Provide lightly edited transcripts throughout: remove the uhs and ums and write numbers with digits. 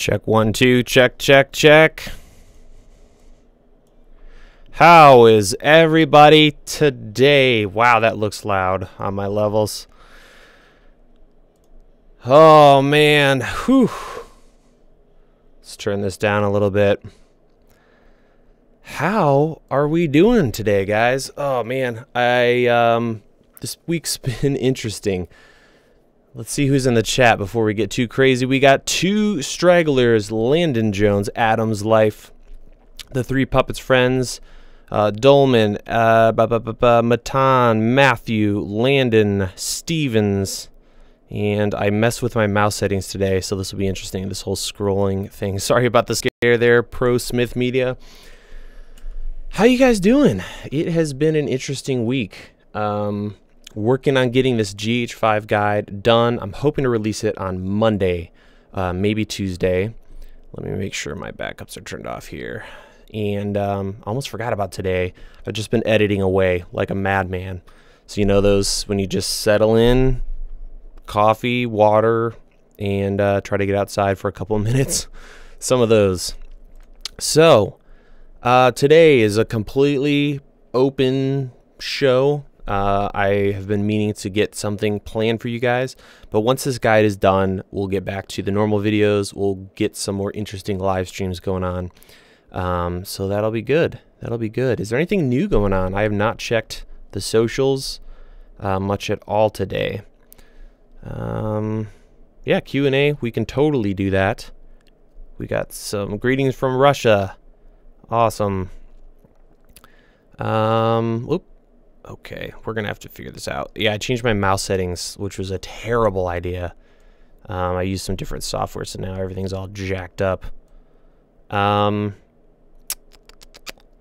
Check 1 2, check, check, check. How is everybody today? Wow, that looks loud on my levels. Oh man, whew. Let's turn this down a little bit. How are we doing today, guys? Oh man, this week's been interesting. Let's see who's in the chat before we get too crazy. We got two stragglers: Landon Jones, Adam's Life, the Three Puppets Friends, Dolman, Matan, Matthew, Landon, Stevens, and I messed with my mouse settings today, so this will be interesting, this whole scrolling thing. Sorry about the scare there, Pro Smith Media. How you guys doing? It has been an interesting week. Working on getting this GH5 guide done. I'm hoping to release it on Monday, maybe Tuesday. Let me make sure my backups are turned off here. And almost forgot about today. I've just been editing away like a madman. So you know those when you just settle in, coffee, water, and try to get outside for a couple of minutes. Some of those. So today is a completely open show. I have been meaning to get something planned for you guys, but once this guide is done, we'll get back to the normal videos. We'll get some more interesting live streams going on. So that'll be good. That'll be good. Is there anything new going on? I have not checked the socials much at all today. Yeah, Q&A, we can totally do that. We got some greetings from Russia. Awesome. Oop. Okay, we're gonna have to figure this out. Yeah, I changed my mouse settings, which was a terrible idea. I used some different software, so now everything's all jacked up.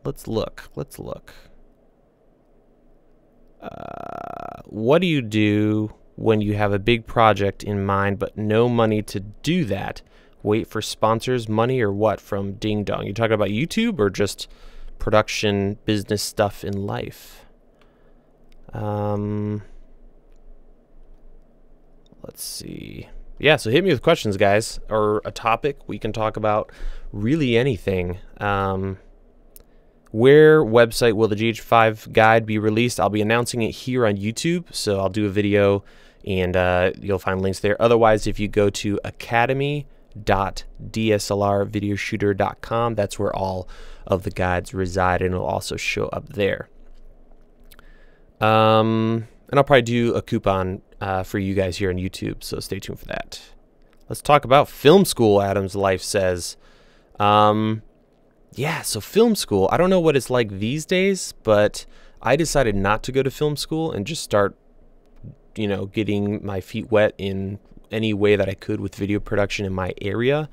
Let's look. What do you do when you have a big project in mind but no money to do that? Wait for sponsors, money, or what from Ding Dong? You talking about YouTube or just production business stuff in life? Let's see. Yeah, so hit me with questions, guys, or a topic. We can talk about really anything. Where website will the GH5 guide be released? I'll be announcing it here on YouTube, so I'll do a video and you'll find links there. Otherwise, if you go to academy.dslrvideoshooter.com, that's where all of the guides reside, and it'll also show up there. And I'll probably do a coupon for you guys here on YouTube, so stay tuned for that. Let's talk about film school, Adam's Life says. Yeah, so film school, I don't know what it's like these days, but I decided not to go to film school and just start, you know, getting my feet wet in any way that I could with video production in my area.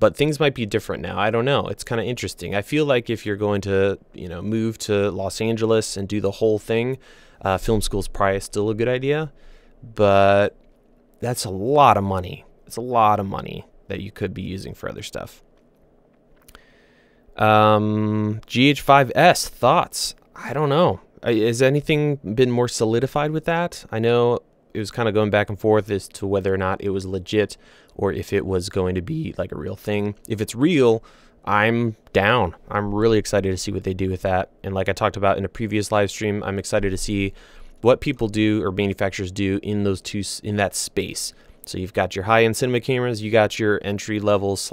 But things might be different now. I don't know. It's kind of interesting. I feel like if you're going to, you know, move to Los Angeles and do the whole thing, film school is probably still a good idea. But that's a lot of money. It's a lot of money that you could be using for other stuff. GH5S, thoughts? I don't know. Has anything been more solidified with that? I know it was kind of going back and forth as to whether or not it was legit or if it was going to be like a real thing. If it's real, I'm down. I'm really excited to see what they do with that. And like I talked about in a previous live stream, I'm excited to see what people do or manufacturers do in those in that space. So you've got your high-end cinema cameras, you got your entry-level /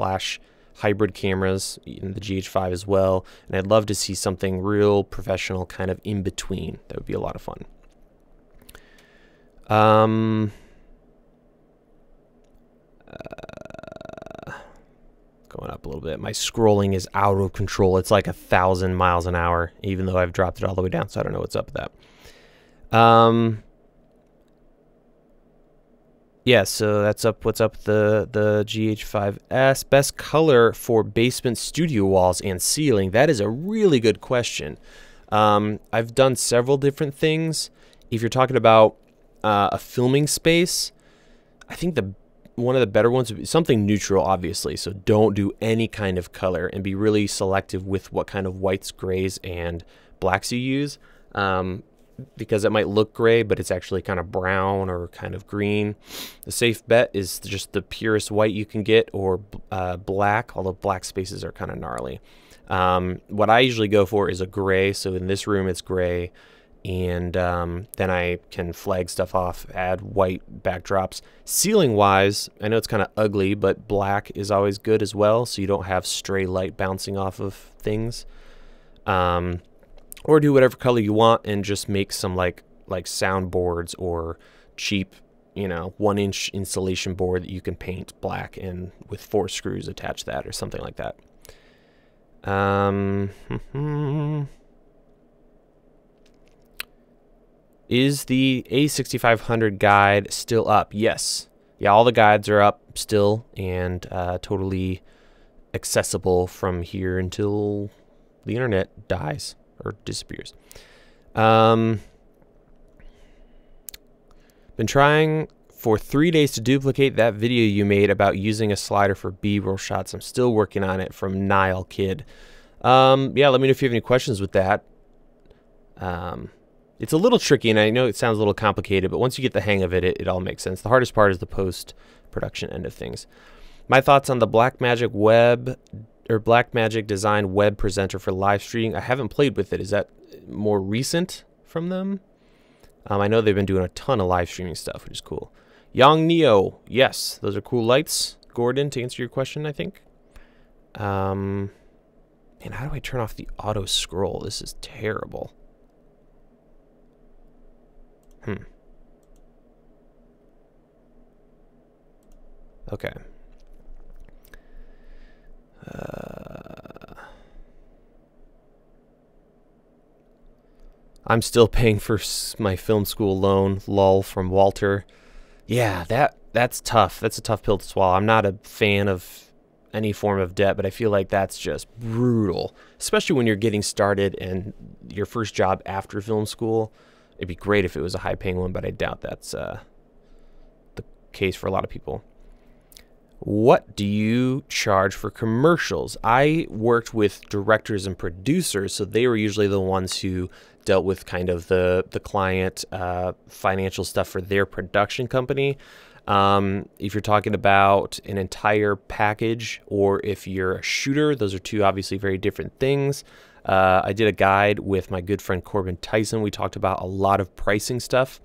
hybrid cameras in the GH5 as well. And I'd love to see something real professional kind of in between. That would be a lot of fun. Going up a little bit. My scrolling is out of control. It's like 1,000 miles an hour, even though I've dropped it all the way down. So I don't know what's up with that. Yeah, so that's up. What's up with the GH5S? Best color for basement studio walls and ceiling. That is a really good question. I've done several different things. If you're talking about a filming space, I think one of the better ones would be something neutral, obviously. So don't do any kind of color and be really selective with what kind of whites, grays, and blacks you use. because it might look gray, but it's actually kind of brown or kind of green. The safe bet is just the purest white you can get, or black, although black spaces are kind of gnarly. What I usually go for is a gray, so in this room it's gray, and then I can flag stuff off, add white backdrops. Ceiling wise, I know it's kind of ugly, but black is always good as well, so you don't have stray light bouncing off of things. Or do whatever color you want and just make some like soundboards or cheap, you know, 1-inch insulation board that you can paint black and with 4 screws attach that or something like that. Is the A6500 guide still up? Yes. Yeah, all the guides are up still and totally accessible from here until the internet dies or disappears. Been trying for 3 days to duplicate that video you made about using a slider for B-roll shots. I'm still working on it, from Nile Kid. Yeah, let me know if you have any questions with that. It's a little tricky, and I know it sounds a little complicated, but once you get the hang of it, it all makes sense. The hardest part is the post-production end of things. My thoughts on the Blackmagic Blackmagic design web presenter for live streaming. I haven't played with it. Is that more recent from them? I know they've been doing a ton of live streaming stuff, which is cool. Young Neo, yes, those are cool lights. Gordon, to answer your question, I think. And how do I turn off the auto scroll? This is terrible. Okay. I'm still paying for my film school loan, lol, from Walter. Yeah, that's tough. That's a tough pill to swallow. I'm not a fan of any form of debt, but I feel like that's just brutal, especially when you're getting started and your first job after film school. It'd be great if it was a high-paying one, but I doubt that's the case for a lot of people. What do you charge for commercials? I worked with directors and producers, so they were usually the ones who dealt with kind of the client financial stuff for their production company. If you're talking about an entire package, or if you're a shooter, those are two obviously very different things. I did a guide with my good friend Corbin Tyson. We talked about a lot of pricing stuff.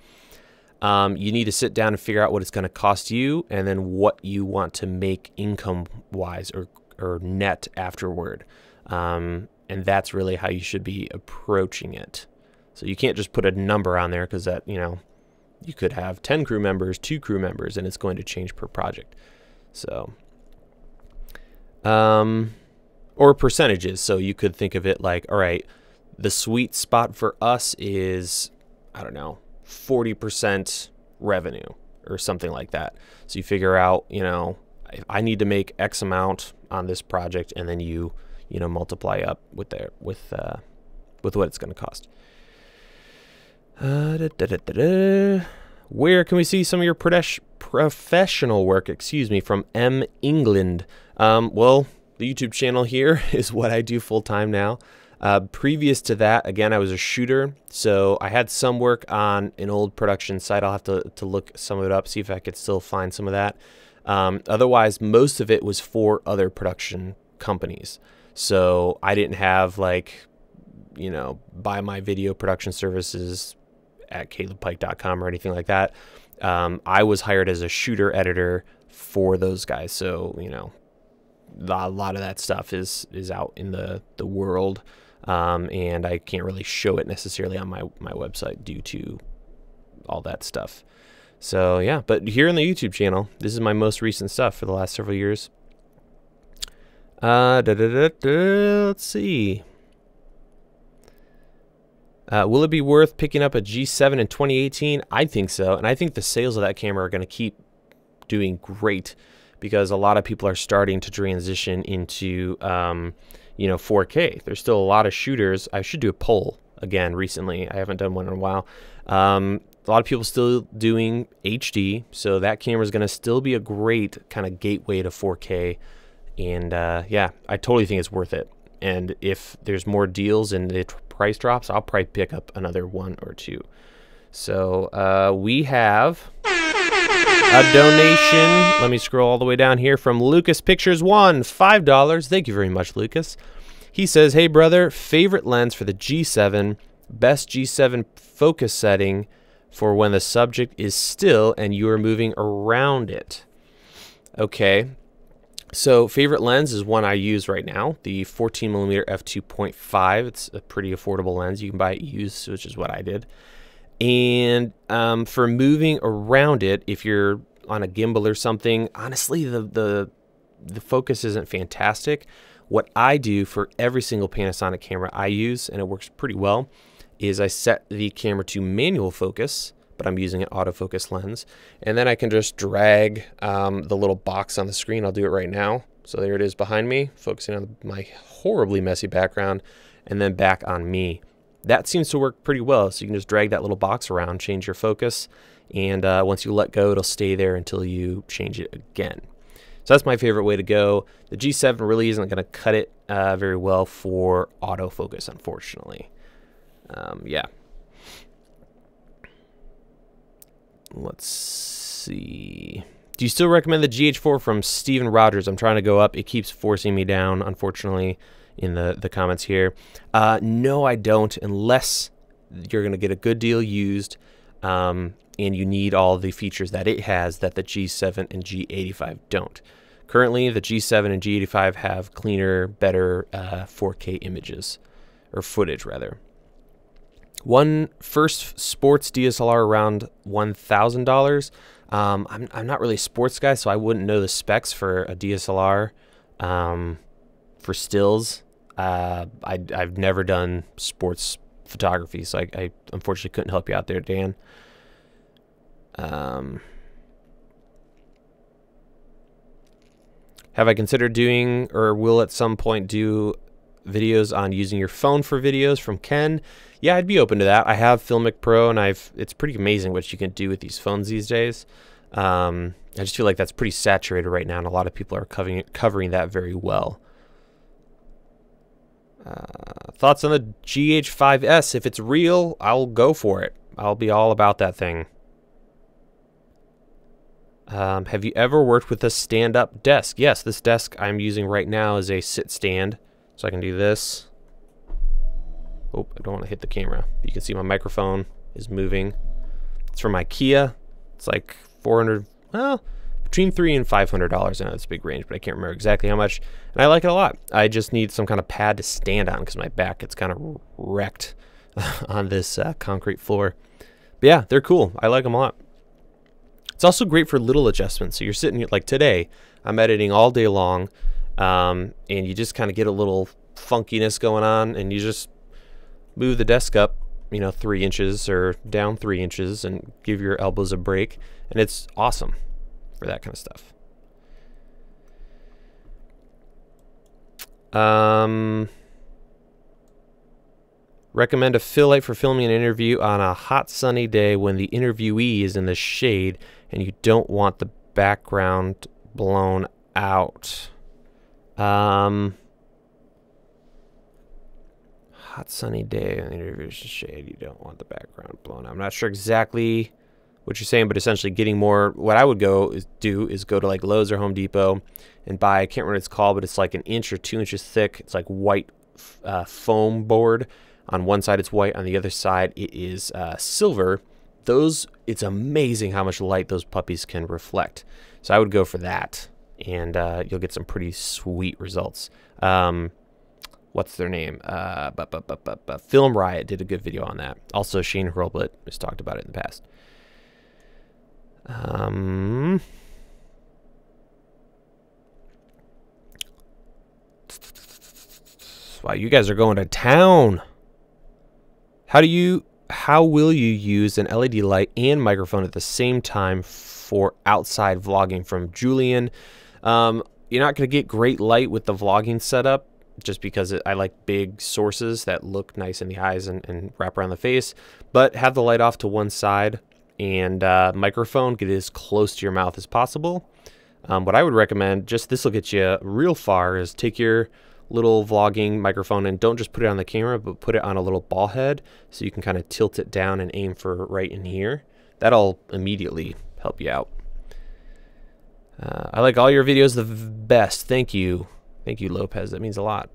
You need to sit down and figure out what it's going to cost you, and then what you want to make income-wise or net afterward. And that's really how you should be approaching it. So you can't just put a number on there, because that, you know, you could have 10 crew members, 2 crew members, and it's going to change per project. So, or percentages. So you could think of it like, all right, the sweet spot for us is, I don't know, 40% revenue or something like that. So you figure out, you know, I need to make X amount on this project, and then you know, multiply up with what it's going to cost. Where can we see some of your professional work? Excuse me, from M. England. Well, the YouTube channel here is what I do full time now. Previous to that, again, I was a shooter, so I had some work on an old production site. I'll have to look some of it up, see if I could still find some of that. Otherwise, most of it was for other production companies. So I didn't have, like, you know, buy my video production services at calebpike.com or anything like that. I was hired as a shooter editor for those guys. So, you know, a lot of that stuff is out in the world. And I can't really show it necessarily on my website due to all that stuff. So yeah, but here on the YouTube channel, this is my most recent stuff for the last several years. Let's see. Will it be worth picking up a G7 in 2018? I think so, and I think the sales of that camera are going to keep doing great, because a lot of people are starting to transition into you know, 4K. There's still a lot of shooters. I should do a poll again recently. I haven't done one in a while. A lot of people still doing HD, so that camera is going to still be a great kind of gateway to 4K. And yeah, I totally think it's worth it. And if there's more deals and the price drops, I'll probably pick up another one or two. So we have a donation. Let me scroll all the way down here from Lucas Pictures 1, $5. Thank you very much, Lucas. He says, hey brother, favorite lens for the G7, best G7 focus setting for when the subject is still and you are moving around it. Okay, so favorite lens is one I use right now, the 14mm f2.5. It's a pretty affordable lens. You can buy it used, which is what I did. And for moving around it, if you're on a gimbal or something, honestly, the focus isn't fantastic. What I do for every single Panasonic camera I use, and it works pretty well, is I set the camera to manual focus, but I'm using an autofocus lens, and then I can just drag the little box on the screen. I'll do it right now. So there it is behind me, focusing on my horribly messy background, and then back on me. That seems to work pretty well. So you can just drag that little box around, change your focus, and once you let go, it'll stay there until you change it again. So that's my favorite way to go. The G7 really isn't going to cut it very well for autofocus, unfortunately. Yeah. Let's see. Do you still recommend the GH4 from Steven Rogers? I'm trying to go up. It keeps forcing me down, unfortunately, in the comments here. No, I don't, unless you're going to get a good deal used and you need all the features that it has that the G7 and G85 don't. Currently, the G7 and G85 have cleaner, better 4K images, or footage, rather. One first sports DSLR around $1,000. I'm not really a sports guy, so I wouldn't know the specs for a DSLR for stills. I've never done sports photography, so I unfortunately couldn't help you out there, Dan. Have I considered doing, or will at some point do, videos on using your phone for videos from Ken? Yeah, I'd be open to that. I have Filmic Pro, and it's pretty amazing what you can do with these phones these days. I just feel like that's pretty saturated right now, and a lot of people are covering that very well. Thoughts on the GH5S? If it's real, I'll go for it. I'll be all about that thing. Have you ever worked with a stand-up desk? Yes, this desk I'm using right now is a sit stand, so I can do this. Oh, I don't want to hit the camera. You can see my microphone is moving. It's from IKEA. It's like $400, well, between $300 and $500. I know it's a big range, but I can't remember exactly how much. And I like it a lot. I just need some kind of pad to stand on because my back gets kind of wrecked on this concrete floor. But yeah, they're cool. I like them a lot. It's also great for little adjustments. So you're sitting here, like today, I'm editing all day long, and you just kind of get a little funkiness going on, and you just move the desk up, you know, 3 inches or down 3 inches and give your elbows a break, and it's awesome for that kind of stuff. Recommend a fill light for filming an interview on a hot sunny day when the interviewee is in the shade and you don't want the background blown out. Hot sunny day when the interview is in the shade, you don't want the background blown out. I'm not sure exactly what you're saying, but essentially getting more, what I would do is go to like Lowe's or Home Depot and buy, I can't remember what it's called, but it's like 1 inch or 2 inches thick. It's like white foam board. On one side it's white, on the other side it is silver. It's amazing how much light those puppies can reflect. So I would go for that, and you'll get some pretty sweet results. What's their name? Film Riot did a good video on that. Also, Shane Hurlbut has talked about it in the past. Wow, you guys are going to town. How will you use an LED light and microphone at the same time for outside vlogging? From Julian. You're not going to get great light with the vlogging setup, just because I like big sources that look nice in the eyes and wrap around the face. But have the light off to one side, and microphone, get it as close to your mouth as possible. What I would recommend, just this will get you real far, is take your little vlogging microphone, and don't just put it on the camera, but put it on a little ball head so you can kind of tilt it down and aim for right in here. That'll immediately help you out. I like all your videos the best. Thank you. Thank you, Lopez. That means a lot.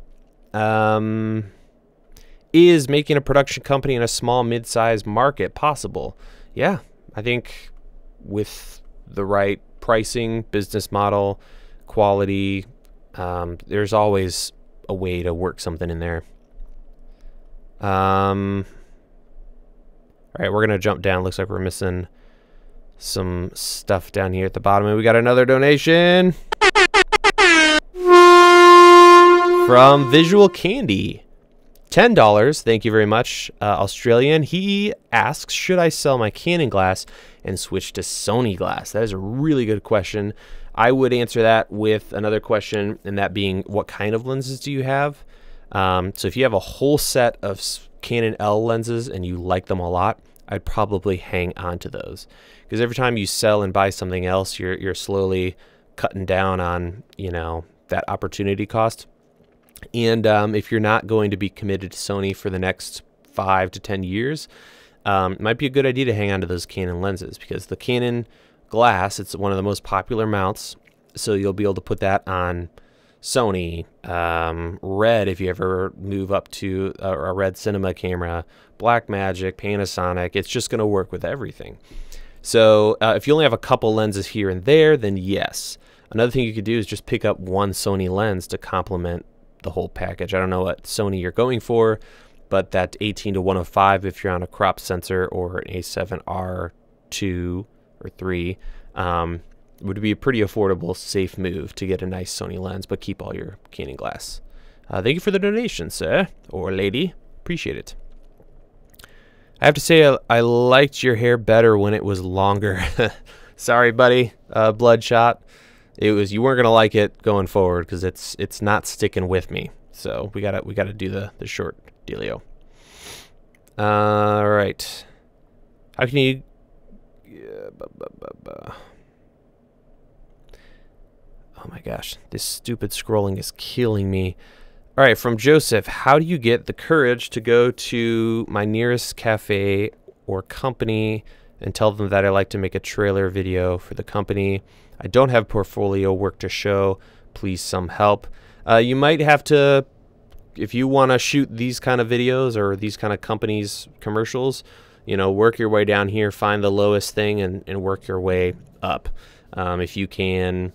Is making a production company in a small, mid-sized market possible? Yeah, I think with the right pricing, business model, quality, there's always a way to work something in there. All right, we're gonna jump down. Looks like we're missing some stuff down here at the bottom, and we got another donation from Visual Candy. $10. Thank you very much, Australian. He asks, should I sell my Canon glass and switch to Sony glass? That is a really good question. I would answer that with another question, and that being, what kind of lenses do you have? So if you have a whole set of Canon L lenses and you like them a lot, I'd probably hang on to those, because every time you sell and buy something else, you're slowly cutting down on, you know, that opportunity cost. And if you're not going to be committed to Sony for the next 5 to 10 years, it might be a good idea to hang on to those Canon lenses, because the Canon glass, it's one of the most popular mounts, so you'll be able to put that on Sony, Red if you ever move up to a Red cinema camera, Blackmagic, Panasonic. It's just going to work with everything. So if you only have a couple lenses here and there, then yes. Another thing you could do is just pick up one Sony lens to complement the whole package. I don't know what Sony you're going for, but that 18-105 if you're on a crop sensor or an A7R2 or 3 would be a pretty affordable, safe move to get a nice Sony lens, but keep all your Canon glass. Thank you for the donation, sir or lady. Appreciate it. I have to say I liked your hair better when it was longer. Sorry, buddy. Bloodshot. It was, you weren't gonna like it going forward because it's not sticking with me. So we gotta do the short dealio. All right. How can you? Oh my gosh, this stupid scrolling is killing me. All right, from Joseph, how do you get the courage to go to my nearest cafe or company and tell them that I like to make a trailer video for the company? I don't have portfolio work to show. Please, some help. You might have to, if you want to shoot these kind of videos or these kind of companies' commercials, you know, work your way down here, find the lowest thing, and work your way up. If you can,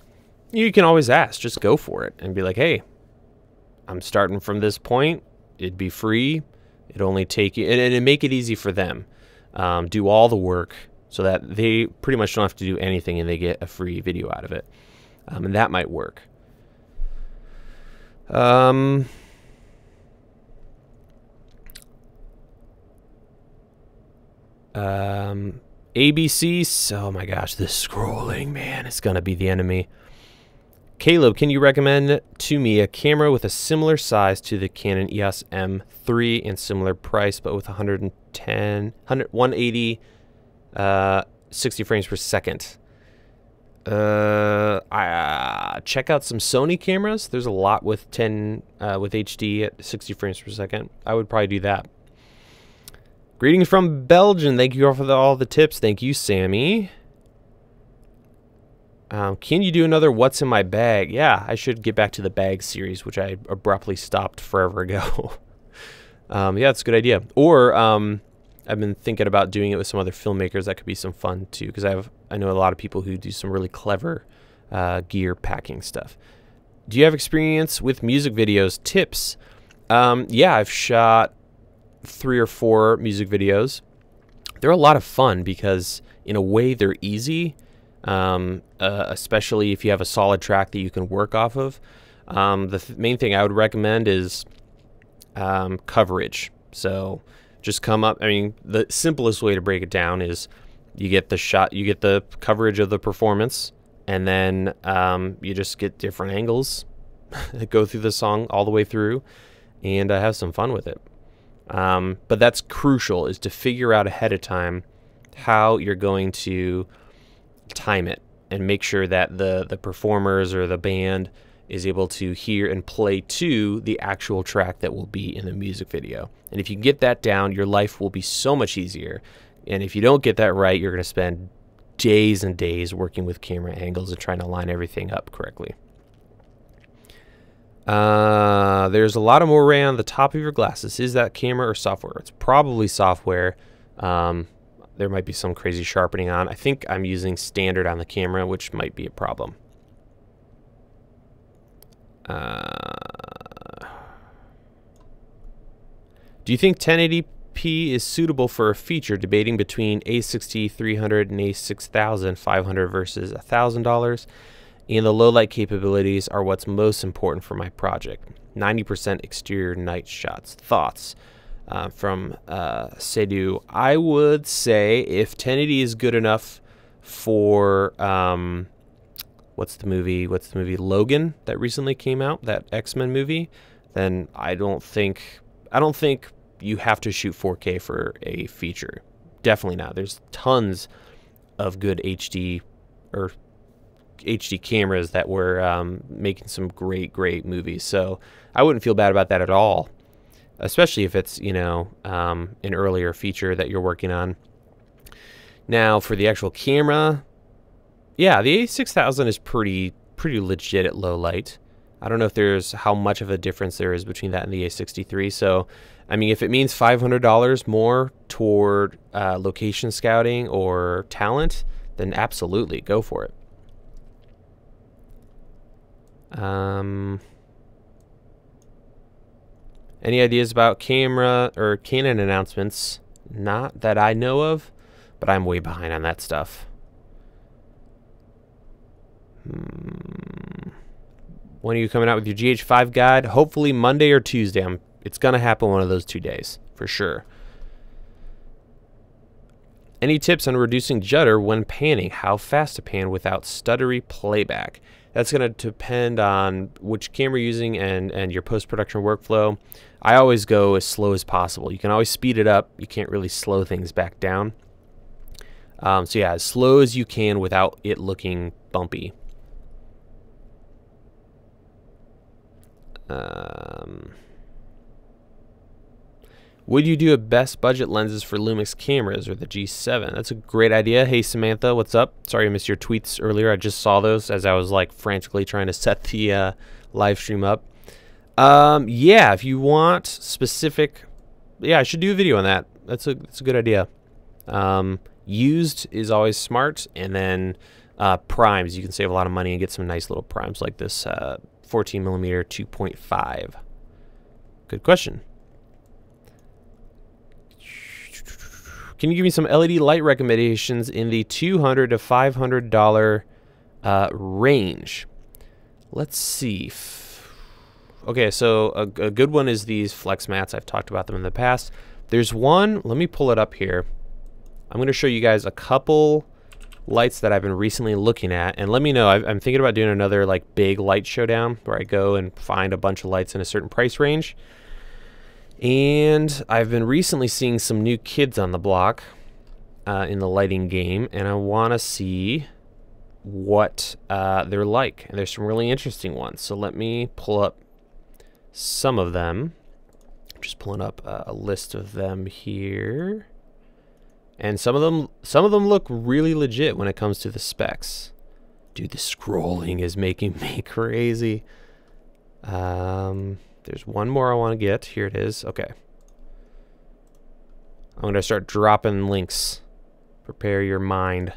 you can always ask. Just go for it and be like, hey, I'm starting from this point. It'd be free. It'd only take you, and make it easy for them. Do all the work, so that they pretty much don't have to do anything and they get a free video out of it. And that might work. ABC, oh my gosh, this scrolling, man, it's gonna be the enemy. Caleb, can you recommend to me a camera with a similar size to the Canon EOS M3 and similar price, but with 180 60 frames per second? Check out some Sony cameras. There's a lot with with HD at 60 frames per second. I would probably do that. Greetings from Belgium. Thank you all for all the tips. Thank you, Sammy. Can you do another What's in My Bag? Yeah, I should get back to the bag series, which I abruptly stopped forever ago. Yeah, it's a good idea. Or I've been thinking about doing it with some other filmmakers. That could be some fun too, because I know a lot of people who do some really clever gear packing stuff. Do you have experience with music videos? Tips? Yeah, I've shot 3 or 4 music videos. They're a lot of fun because in a way they're easy, especially if you have a solid track that you can work off of. The main thing I would recommend is coverage. So just come up, I mean, the simplest way to break it down is you get the shot, you get the coverage of the performance, and then you just get different angles, go through the song all the way through, and have some fun with it. But that's crucial, is to figure out ahead of time how you're going to time it and make sure that the performers or the band is able to hear and play to the actual track that will be in the music video. And if you can get that down, your life will be so much easier. And if you don't get that right, you're going to spend days and days working with camera angles and trying to line everything up correctly. There's a lot of moire on the top of your glasses. Is that camera or software? It's probably software. There might be some crazy sharpening on. I think I'm using standard on the camera, which might be a problem. Do you think 1080p is suitable for a feature? Debating between A6300 and A6500 versus $1,000. And the low light capabilities are what's most important for my project. 90% exterior night shots. Thoughts from Sedu. I would say if 1080 is good enough for what's the movie Logan that recently came out, that X-Men movie, then I don't think you have to shoot 4K for a feature. Definitely not. There's tons of good HD cameras that were making some great movies. So I wouldn't feel bad about that at all, especially if it's, you know, an earlier feature that you're working on. Now for the actual camera, yeah, the A6000 is pretty legit at low light. I don't know if there's how much of a difference there is between that and the A63. So, I mean, if it means $500 more toward location scouting or talent, then absolutely go for it. Any ideas about camera or Canon announcements? Not that I know of, but I'm way behind on that stuff. When are you coming out with your GH5 guide? Hopefully Monday or Tuesday. It's going to happen one of those 2 days, for sure. Any tips on reducing judder when panning? How fast to pan without stuttery playback? That's going to depend on which camera you're using and your post-production workflow. I always go as slow as possible. You can always speed it up. You can't really slow things back down. So yeah, as slow as you can without it looking bumpy. Would you do a best budget lenses for Lumix cameras or the G7? That's a great idea. Hey Samantha, what's up? Sorry I missed your tweets earlier. I just saw those as I was like frantically trying to set the live stream up. Yeah, if you want specific, yeah, I should do a video on that. That's a good idea. Used is always smart, and then primes. You can save a lot of money and get some nice little primes like this 14mm 2.5. Good question. Can you give me some LED light recommendations in the $200 to $500 range? Let's see. Okay, so a good one is these flex mats. I've talked about them in the past. There's one, let me pull it up here. I'm going to show you guys a couple lights that I've been recently looking at, and let me know. I'm thinking about doing another like big light showdown where I go and find a bunch of lights in a certain price range. And I've been recently seeing some new kids on the block in the lighting game, and I want to see what they're like. And there's some really interesting ones. So let me pull up some of them. I'm just pulling up a list of them here. And some of them look really legit when it comes to the specs. Dude, the scrolling is making me crazy. There's one more I want to get. Here it is. Okay. I'm going to start dropping links. Prepare your mind.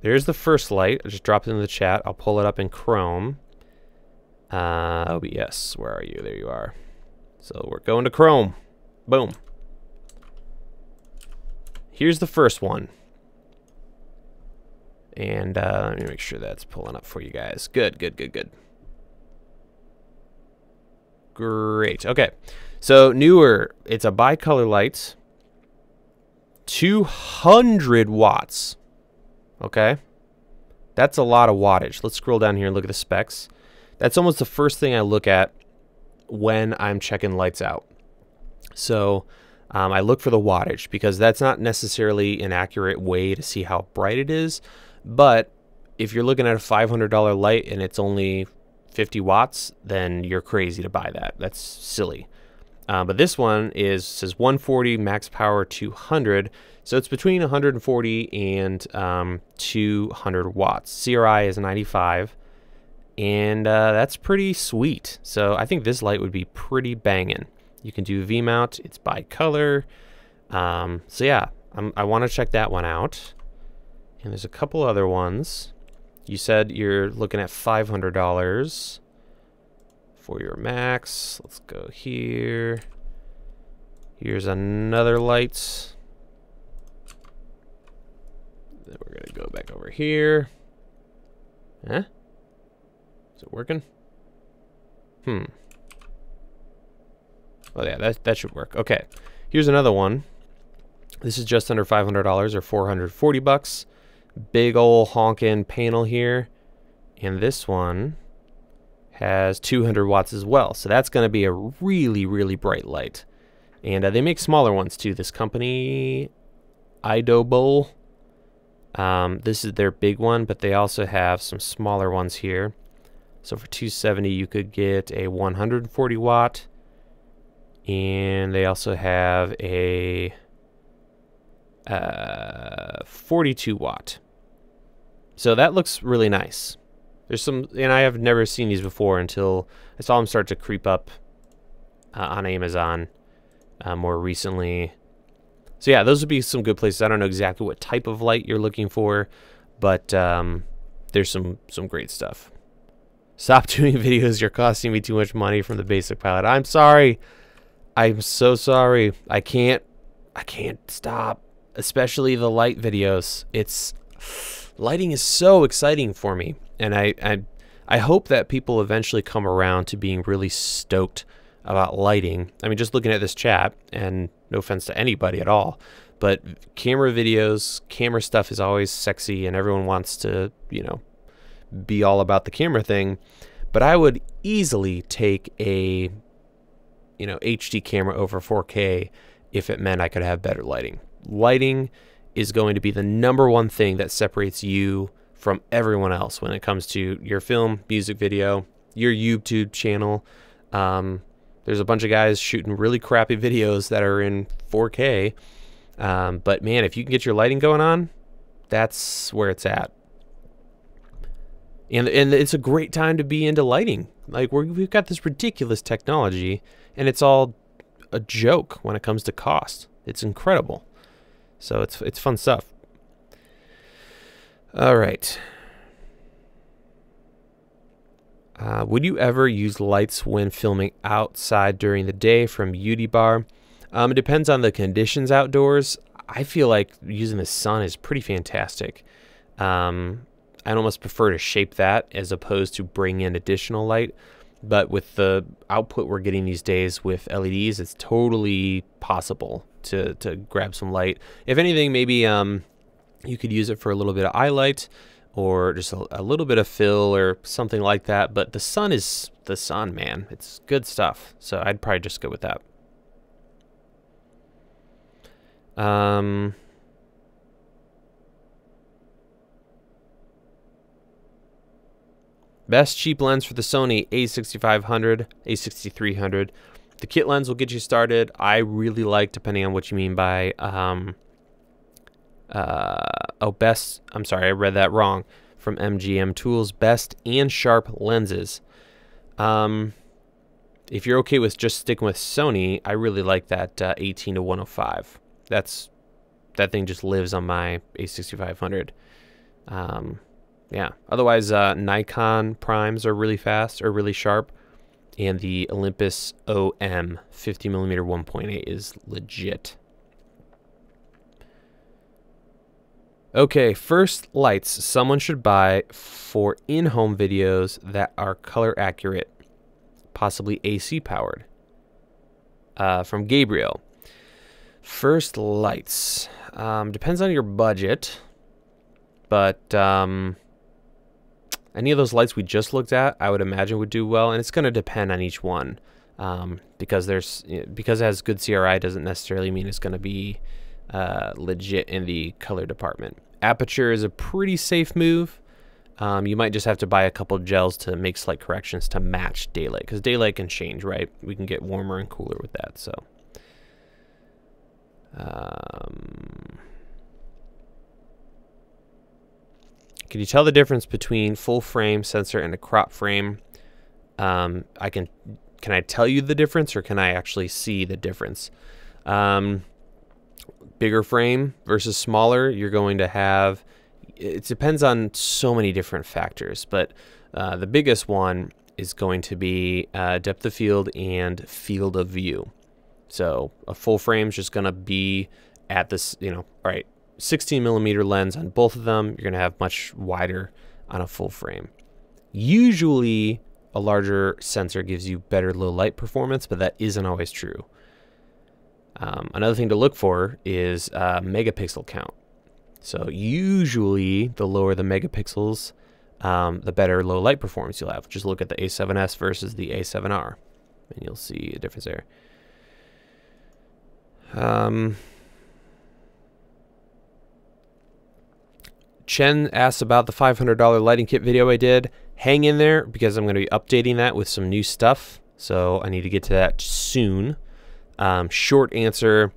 There's the first light. I just dropped it in the chat. I'll pull it up in Chrome. OBS, where are you? There you are. So we're going to Chrome. Boom. Here's the first one. And let me make sure that's pulling up for you guys. Good. Great. Okay. So newer, it's a bicolor light. 200 watts. Okay. That's a lot of wattage. Let's scroll down here and look at the specs. That's almost the first thing I look at when I'm checking lights out. So I look for the wattage because that's not necessarily an accurate way to see how bright it is, but if you're looking at a $500 light and it's only 50 watts, then you're crazy to buy that. That's silly. But this one says 140 max power 200, so it's between 140 and 200 watts. CRI is 95, and that's pretty sweet. So I think this light would be pretty banging. You can do V mount. It's by color. So yeah, I want to check that one out. And there's a couple other ones. You said you're looking at $500 for your max. Let's go here. Here's another light. Then we're gonna go back over here. Huh? Is it working? Oh yeah, that should work. Okay. Here's another one. This is just under $500 or 440 bucks. Big ol' honkin' panel here. And this one has 200 watts as well. So that's going to be a really, really bright light. And they make smaller ones too. This company, Idobol. This is their big one, but they also have some smaller ones here. So for $270, you could get a 140 watt. And they also have a 42 watt. So that looks really nice. There's some, and I have never seen these before until I saw them start to creep up on Amazon more recently. So yeah, those would be some good places. I don't know exactly what type of light you're looking for, but there's some great stuff. Stop doing videos. You're costing me too much money from the basic pilot. I'm sorry. I'm so sorry. I can't stop. Especially the light videos. Lighting is so exciting for me, and I hope that people eventually come around to being really stoked about lighting. I mean, just looking at this chat, and no offense to anybody at all, but camera videos, camera stuff is always sexy, and everyone wants to, you know, be all about the camera thing. But I would easily take a, you know, HD camera over 4K if it meant I could have better lighting. Lighting is going to be the #1 thing that separates you from everyone else when it comes to your film, music video, your YouTube channel. There's a bunch of guys shooting really crappy videos that are in 4K. But man, if you can get your lighting going on, that's where it's at. And it's a great time to be into lighting. Like we've got this ridiculous technology, and it's all a joke when it comes to cost. It's incredible. So it's fun stuff. All right. Would you ever use lights when filming outside during the day from Beauty Bar? It depends on the conditions outdoors. I feel like using the sun is pretty fantastic. I'd almost prefer to shape that as opposed to bring in additional light. But with the output we're getting these days with LEDs, it's totally possible to grab some light. If anything, maybe you could use it for a little bit of eye light or just a little bit of fill or something like that. But the sun is the sun, man. It's good stuff. So I'd probably just go with that. Best cheap lens for the Sony a6500, a6300. The kit lens will get you started. I really like, depending on what you mean by, best, I'm sorry, I read that wrong, from MGM Tools, best and sharp lenses. If you're okay with just sticking with Sony, I really like that 18-105. That thing just lives on my a6500. Yeah. Otherwise, Nikon primes are really fast or really sharp, and the Olympus OM 50mm 1.8 is legit. Okay, first lights someone should buy for in-home videos that are color accurate, possibly AC powered. From Gabriel. First lights. Depends on your budget, but any of those lights we just looked at, I would imagine would do well, and it's going to depend on each one, because it has good CRI doesn't necessarily mean it's going to be legit in the color department. Aperture is a pretty safe move. You might just have to buy a couple gels to make slight corrections to match daylight, because daylight can change, right? We can get warmer and cooler with that. So can you tell the difference between full frame sensor and a crop frame? Can I tell you the difference, or can I actually see the difference? Bigger frame versus smaller, you're going to have, it depends on so many different factors, but the biggest one is going to be depth of field and field of view. So a full frame is just going to be at this, all right, 16 millimeter lens on both of them. You're going to have much wider on a full frame. Usually a larger sensor gives you better low light performance, but that isn't always true. Another thing to look for is megapixel count. So usually the lower the megapixels, the better low light performance you'll have. Just look at the A7S versus the A7R, and you'll see a difference there. Chen asked about the $500 lighting kit video I did. Hang in there, because I'm going to be updating that with some new stuff. So I need to get to that soon. Short answer,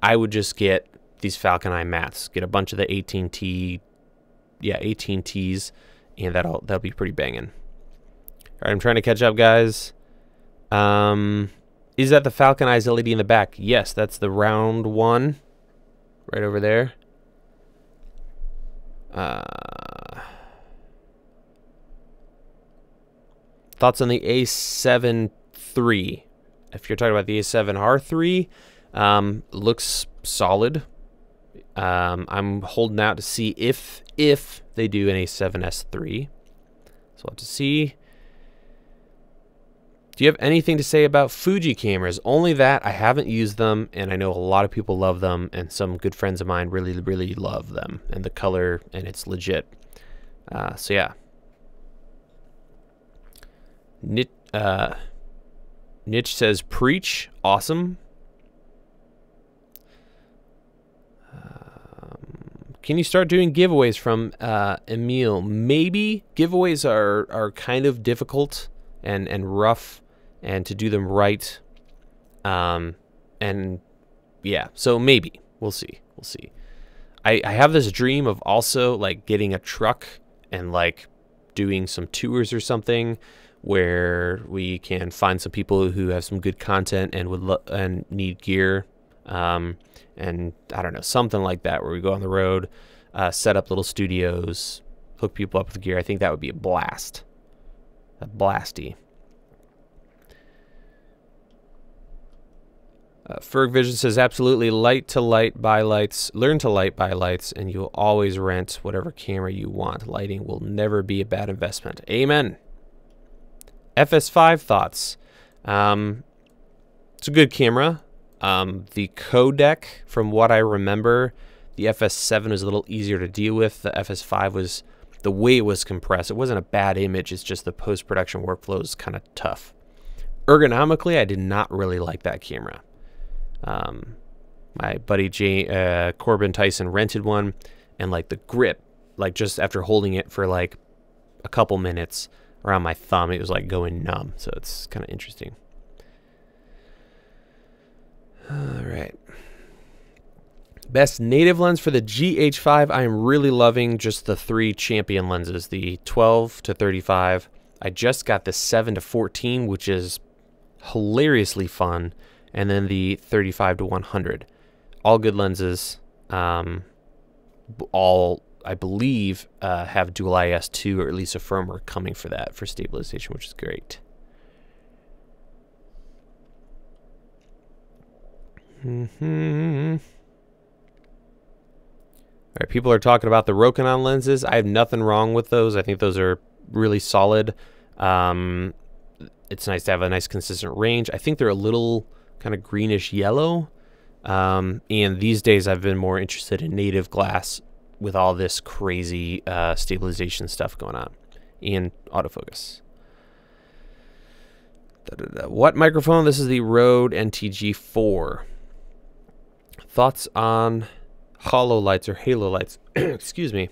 I would just get these Falcon Eye mats. Get a bunch of the 18T, 18Ts, and that'll be pretty banging. All right, I'm trying to catch up, guys. Is that the Falcon Eye's LED in the back? Yes, that's the round one, right over there. Thoughts on the A7 III? If you're talking about the A7R3, looks solid. I'm holding out to see if they do an A7S III. So we'll have to see. Do you have anything to say about Fuji cameras? Only that I haven't used them, and I know a lot of people love them, and some good friends of mine really, really love them, and the color, and it's legit. So yeah. Niche says, preach, awesome. Can you start doing giveaways from Emil? Maybe. Giveaways are kind of difficult and rough, and to do them right. And yeah, so maybe. We'll see. We'll see. I have this dream of also like getting a truck and like doing some tours or something, where we can find some people who have some good content and and need gear, and I don't know, something like that, where we go on the road, set up little studios, hook people up with gear. I think that would be a blast, a blasty. Ferg Vision says, absolutely, light to light, buy lights, learn to light, buy lights, and you'll always rent whatever camera you want. Lighting will never be a bad investment. Amen. FS5 thoughts. It's a good camera. The codec, from what I remember, the FS7 was a little easier to deal with. The FS5 was, the way it was compressed, it wasn't a bad image, it's just the post-production workflow is kind of tough. Ergonomically, I did not really like that camera. My buddy Corbin Tyson rented one, and like the grip, like just after holding it for like a couple minutes around my thumb, it was like going numb. So it's kind of interesting. All right. Best native lens for the GH5. I am really loving just the 3 champion lenses, the 12 to 35. I just got the 7 to 14, which is hilariously fun, and then the 35 to 100. All good lenses. All, I believe, have dual IS2, or at least a firmware coming for that, for stabilization, which is great. All right, people are talking about the Rokinon lenses. I have nothing wrong with those. I think those are really solid. It's nice to have a nice consistent range. I think they're a little kind of greenish yellow. And these days I've been more interested in native glass with all this crazy stabilization stuff going on, and autofocus. What microphone? This is the Rode NTG4. Thoughts on hollow lights or halo lights? Excuse me.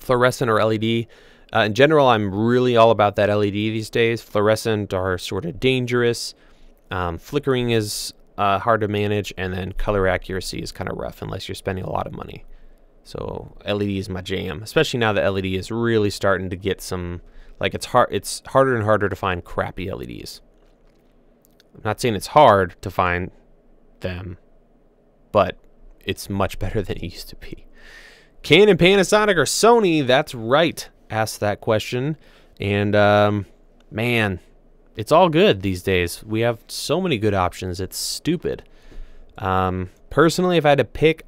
Fluorescent or LED. In general, I'm really all about that LED these days. Fluorescent are sort of dangerous. Flickering is hard to manage, and then color accuracy is kind of rough unless you're spending a lot of money. So LED is my jam, especially now that LED is really starting to get some, like it's harder and harder to find crappy LEDs. I'm not saying it's hard to find them, but it's much better than it used to be. Canon, Panasonic, or Sony? That's right. Asked that question, and man, it's all good these days. We have so many good options. It's stupid. Personally, if I had to pick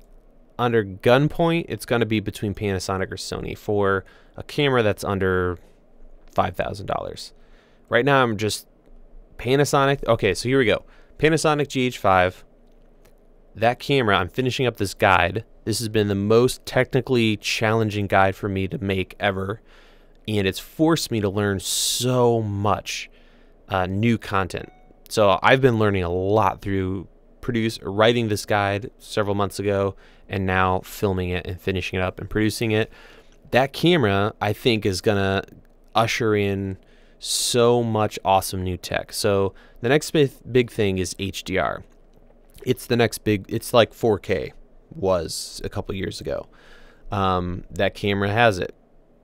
under gunpoint, it's going to be between Panasonic or Sony for a camera that's under $5,000. Right now, I'm just Panasonic. Okay, so here we go. Panasonic GH5. That camera, I'm finishing up this guide. This has been the most technically challenging guide for me to make ever, and it's forced me to learn so much new content. So I've been learning a lot through writing this guide several months ago, and now filming it and finishing it up and producing it. That camera, I think, is gonna usher in so much awesome new tech. So the next big thing is HDR. It's the next big, it's like 4K was a couple years ago. That camera has it.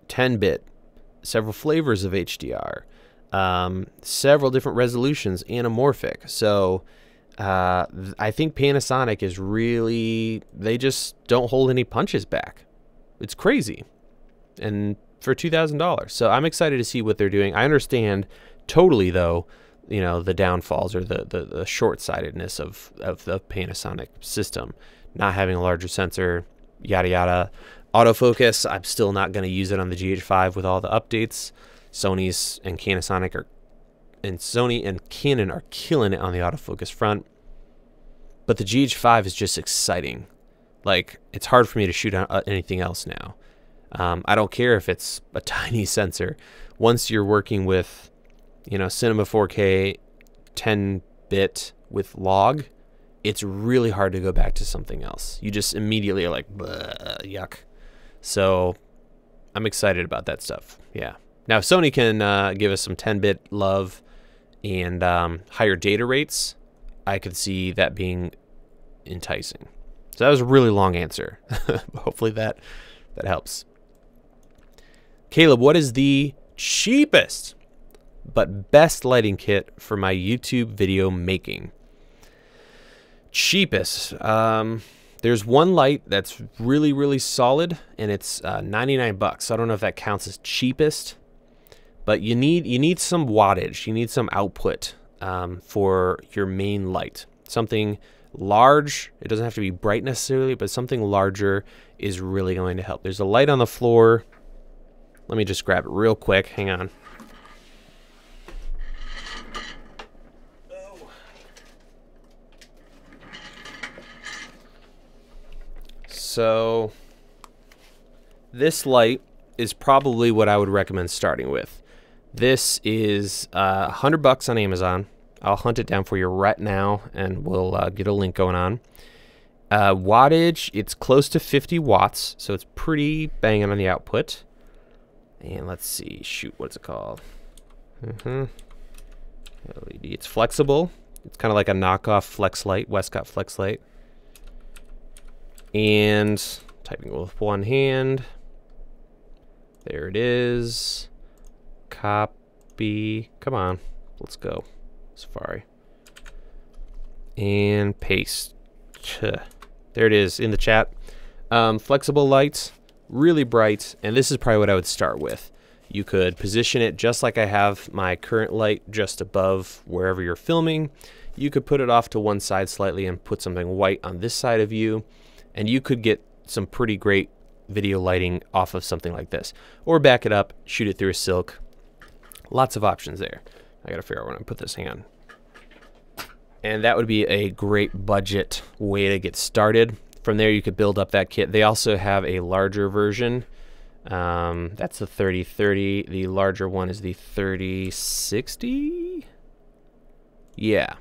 10-bit, several flavors of HDR, several different resolutions, anamorphic. So I think Panasonic is really, they just don't hold any punches back. It's crazy. And for $2,000. So I'm excited to see what they're doing. I understand totally, though, you know, the downfalls or the short-sightedness of the Panasonic system. Not having a larger sensor, yada yada. Autofocus, I'm still not going to use it on the GH5 with all the updates. Sony and Canon are killing it on the autofocus front. But the GH5 is just exciting. Like, it's hard for me to shoot on anything else now. I don't care if it's a tiny sensor. Once you're working with, you know, Cinema 4K 10-bit with log, it's really hard to go back to something else. You just immediately are like, yuck. So I'm excited about that stuff. Yeah. Now, if Sony can give us some 10-bit love and higher data rates, I could see that being enticing. So that was a really long answer. Hopefully that helps. Caleb, what is the cheapest but best lighting kit for my YouTube video making? Cheapest. There's one light that's really, really solid, and it's 99 bucks. I don't know if that counts as cheapest, but you need some wattage. You need some output for your main light. Something large. It doesn't have to be bright necessarily, but something larger is really going to help. There's a light on the floor. Let me just grab it real quick. Hang on. So this light is probably what I would recommend starting with. This is $100 on Amazon. I'll hunt it down for you right now, and we'll get a link going on. Wattage, it's close to 50 watts, so it's pretty banging on the output. And let's see, shoot, what's it called? LED. It's flexible. It's kind of like a knockoff flex light, Westcott flex light. And typing with one hand. There it is. Copy. Come on, let's go. Safari. And paste. There it is in the chat. Flexible lights, really bright, and this is probably what I would start with. You could position it just like I have my current light just above wherever you're filming. You could put it off to one side slightly and put something white on this side of you, and you could get some pretty great video lighting off of something like this. Or back it up, shoot it through a silk. Lots of options there. I gotta figure out where I put this. Hang on. And that would be a great budget way to get started. From there, you could build up that kit. They also have a larger version. That's the 3030. The larger one is the 3060. Yeah.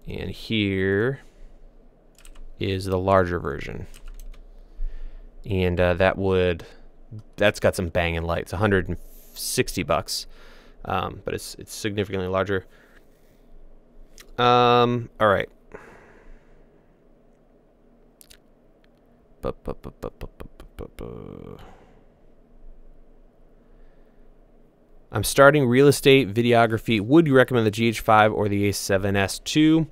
And here is the larger version. And that would that's got some banging light. It's $160, but it's significantly larger. All right. I'm starting real estate videography. Would you recommend the GH5 or the A7S II?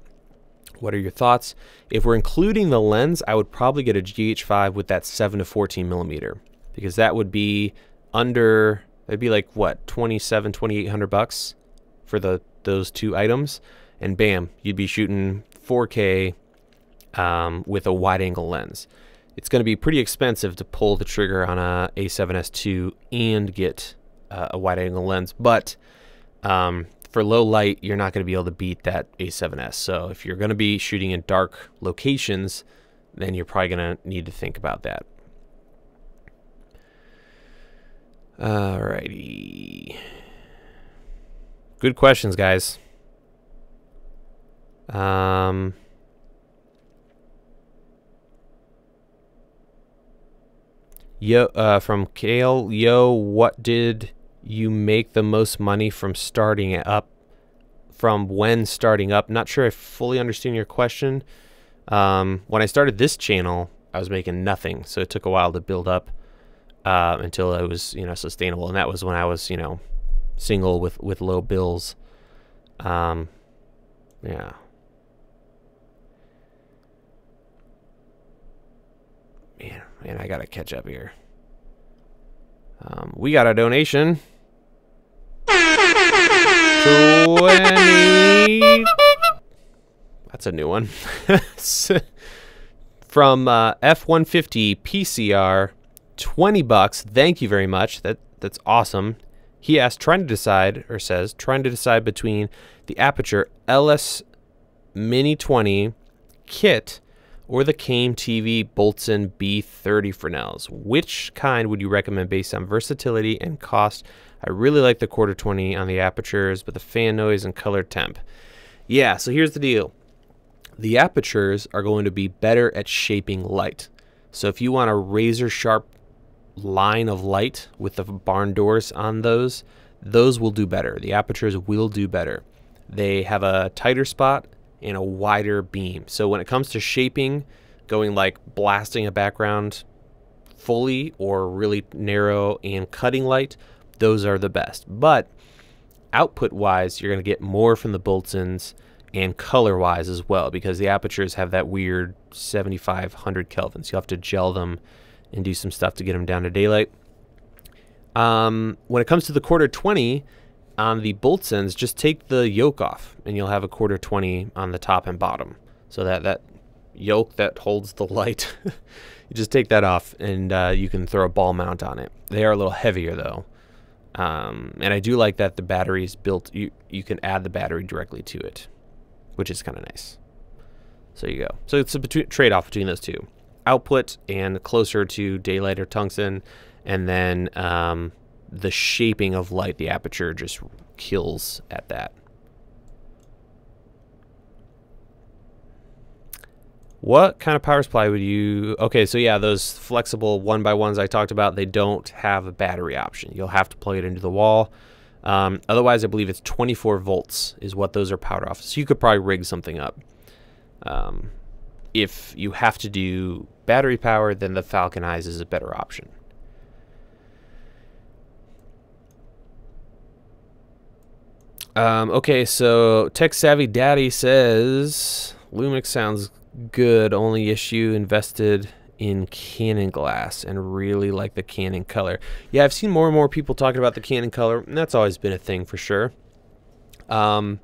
What are your thoughts? If we're including the lens, I would probably get a GH5 with that 7 to 14 millimeter, because that would be under, it'd be like what, $2,800 for those two items, and bam, you'd be shooting 4K with a wide angle lens. It's going to be pretty expensive to pull the trigger on a A7S II and get a wide angle lens, but for low light, you're not going to be able to beat that A7S. So if you're going to be shooting in dark locations, then you're probably going to need to think about that. Alrighty. Good questions, guys. From Kale, what did you make the most money from starting up? From when starting up? Not sure I fully understand your question. When I started this channel, I was making nothing, so it took a while to build up until it was, sustainable, and that was when I was, single with low bills. Yeah. Man, I gotta catch up here. We got a donation. 20. That's a new one. From F150 PCR, $20. Thank you very much. That's awesome. He asked, trying to decide between the Aperture LS Mini 20 kit or the Came TV Boltzmann B30 Fresnels. Which kind would you recommend based on versatility and cost? I really like the quarter 20 on the Apertures, but the fan noise and color temp. Yeah, so here's the deal. The Apertures are going to be better at shaping light. So if you want a razor sharp line of light with the barn doors on those will do better. The Apertures will do better. They have a tighter spot and a wider beam. So when it comes to shaping, going like blasting a background fully or really narrow and cutting light, those are the best. But output wise, you're going to get more from the Boltzmanns, and color wise as well, because the Apertures have that weird 7500 kelvins. You'll have to gel them and do some stuff to get them down to daylight. When it comes to the quarter 20 on the Boltzmanns, just take the yoke off and you'll have a quarter 20 on the top and bottom. So that yoke that holds the light, you just take that off and you can throw a ball mount on it. They are a little heavier though. And I do like that the battery is built, you can add the battery directly to it, which is kind of nice. So you go. So it's a trade-off between those two. Output and closer to daylight or tungsten, and then the shaping of light, the Aperture just kills at that. What kind of power supply would you... Okay, so yeah, those flexible 1x1s I talked about, they don't have a battery option. You'll have to plug it into the wall. Otherwise, I believe it's 24 volts is what those are powered off. So you could probably rig something up. If you have to do battery power, then the Falcon Eyes is a better option. Okay, so Tech Savvy Daddy says Lumix sounds good. Only issue, invested in Canon glass and really like the Canon color. Yeah, I've seen more and more people talking about the Canon color, and that's always been a thing for sure. I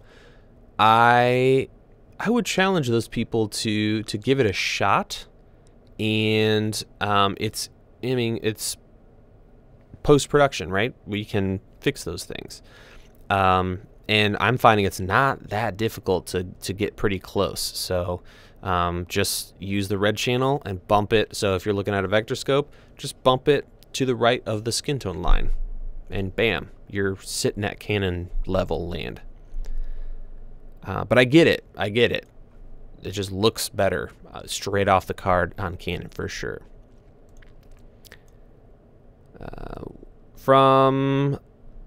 would challenge those people to give it a shot, and it's post-production, right? We can fix those things. And I'm finding it's not that difficult to get pretty close. So just use the red channel and bump it. So if you're looking at a vector scope, just bump it to the right of the skin tone line, and bam, you're sitting at Canon level land. But I get it. It just looks better straight off the card on Canon for sure. From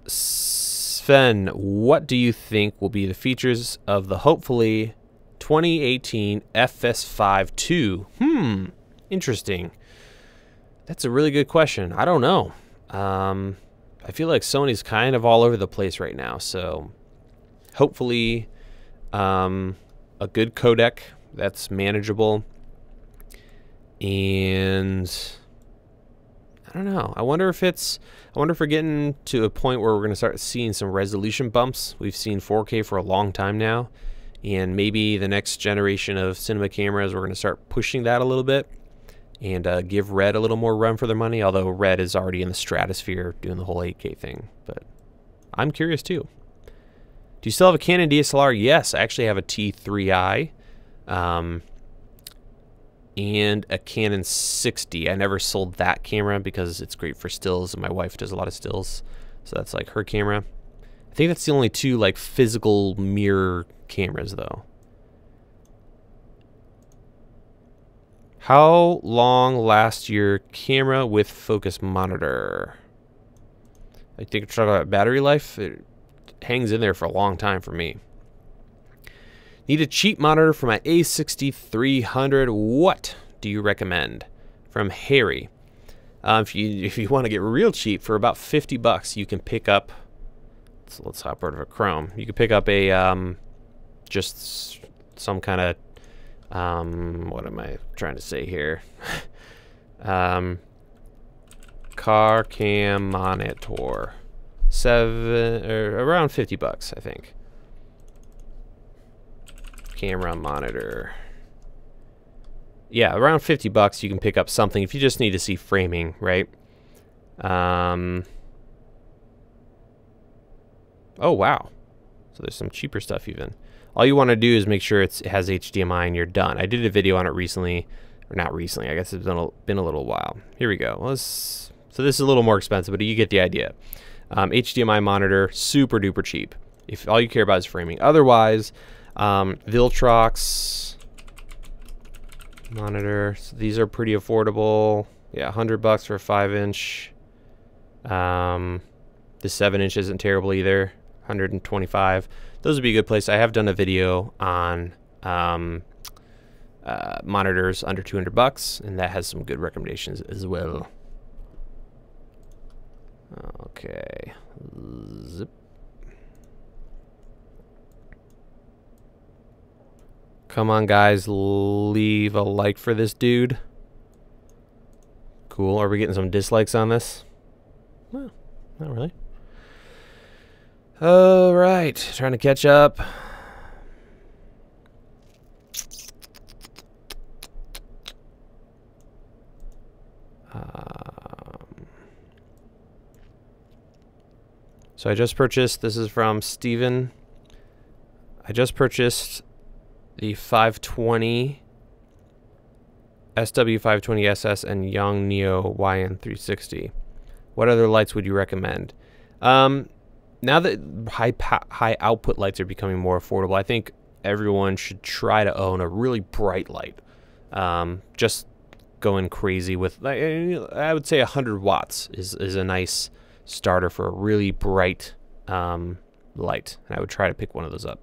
Sven, what do you think will be the features of the hopefully 2018 FS5 II? Interesting. That's a really good question. I don't know. I feel like Sony's kind of all over the place right now, so hopefully a good codec that's manageable. And I don't know. I wonder if we're getting to a point where we're going to start seeing some resolution bumps. We've seen 4K for a long time now, and maybe the next generation of cinema cameras, we're going to start pushing that a little bit and give Red a little more run for their money, although Red is already in the stratosphere doing the whole 8K thing. But I'm curious too. Do you still have a Canon DSLR? Yes, I actually have a T3i and a Canon 60. I never sold that camera because it's great for stills, and my wife does a lot of stills, so that's like her camera. I think that's the only two like physical mirror cameras though. How long lasts your camera with focus monitor? I think we're talking about battery life. It hangs in there for a long time for me. Need a cheap monitor for my A6300. What do you recommend? From Harry. If you want to get real cheap, for about $50, you can pick up. Let's hop out of a Chrome. You can pick up a just some kind of what am I trying to say here? Car cam monitor. Around $50, I think. Camera monitor. Yeah, around $50 you can pick up something if you just need to see framing, right? Oh wow. So there's some cheaper stuff even. All you want to do is make sure it has HDMI and you're done. I did a video on it recently, or not recently, I guess it's been a little while. Here we go. So this is a little more expensive, but you get the idea. HDMI monitor, super duper cheap if all you care about is framing. Otherwise, Viltrox monitor, so these are pretty affordable. Yeah, $100 for a 5-inch. The 7-inch isn't terrible either, $125. Those would be a good place. I have done a video on monitors under $200, and that has some good recommendations as well. Okay, zip. Come on, guys, leave a like for this dude. Cool. Are we getting some dislikes on this? No, not really. All right, trying to catch up. So I just purchased, this is from Steven. I just purchased the 520 SW520SS and Yongnuo YN360. What other lights would you recommend? Now that high output lights are becoming more affordable, I think everyone should try to own a really bright light. Just going crazy with, I would say 100 watts is a nice starter for a really bright light. And I would try to pick one of those up.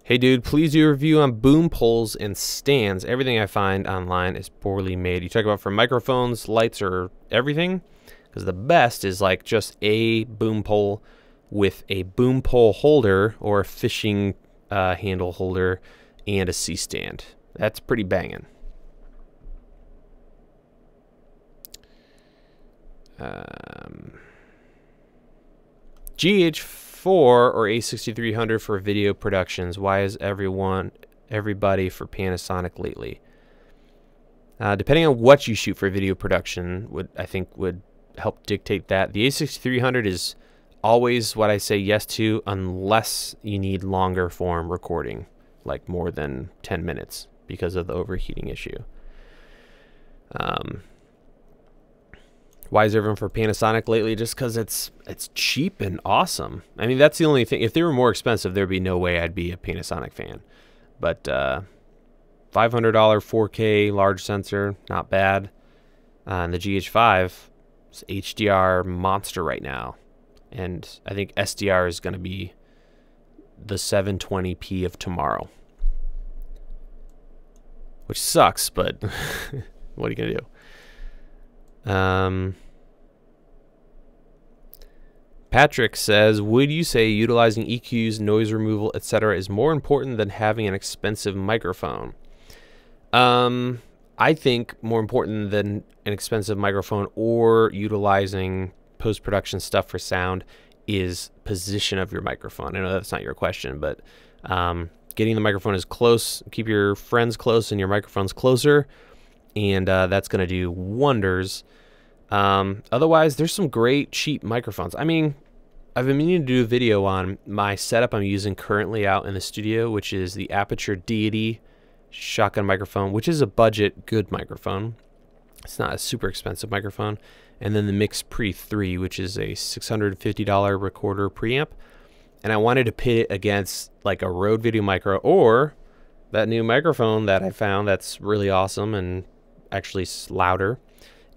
Hey dude, please do a review on boom poles and stands. Everything I find online is poorly made. You talk about for microphones, lights, or everything? Because the best is like just a boom pole with a boom pole holder or a fishing handle holder and a C-stand. That's pretty banging. GH4 or A6300 for video productions. Why is everybody for Panasonic lately? Depending on what you shoot for video production, I think would help dictate that. The A6300 is always what I say yes to, unless you need longer form recording, like more than 10 minutes because of the overheating issue. Why is everyone for Panasonic lately? Just because it's cheap and awesome. I mean, that's the only thing. If they were more expensive, there'd be no way I'd be a Panasonic fan. But $500 4K large sensor, not bad. And the GH5 is HDR monster right now. And I think SDR is going to be the 720p of tomorrow. Which sucks, but what are you going to do? Patrick says, would you say utilizing EQs, noise removal, etc. is more important than having an expensive microphone? I think more important than an expensive microphone or utilizing post-production stuff for sound is position of your microphone. I know that's not your question, but getting the microphone as close, keep your friends close and your microphones closer, and that's going to do wonders. Otherwise, there's some great cheap microphones. I mean, I've been meaning to do a video on my setup I'm using currently out in the studio, which is the Aperture Deity shotgun microphone, which is a budget good microphone. It's not a super expensive microphone. And then the Mix Pre 3, which is a $650 recorder preamp. And I wanted to pit it against like a Rode Video Micro or that new microphone that I found that's really awesome and actually louder,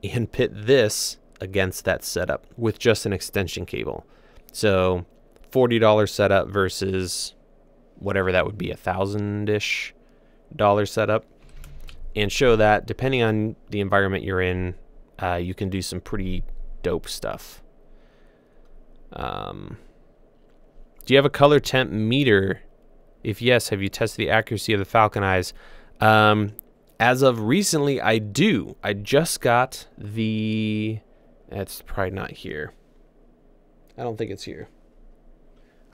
and pit this against that setup with just an extension cable. So $40 setup versus whatever that would be, $1,000-ish setup, and show that depending on the environment you're in, you can do some pretty dope stuff. Do you have a color temp meter? If yes, have you tested the accuracy of the Falcon Eyes? As of recently, I do. I just got the... That's probably not here. I don't think it's here.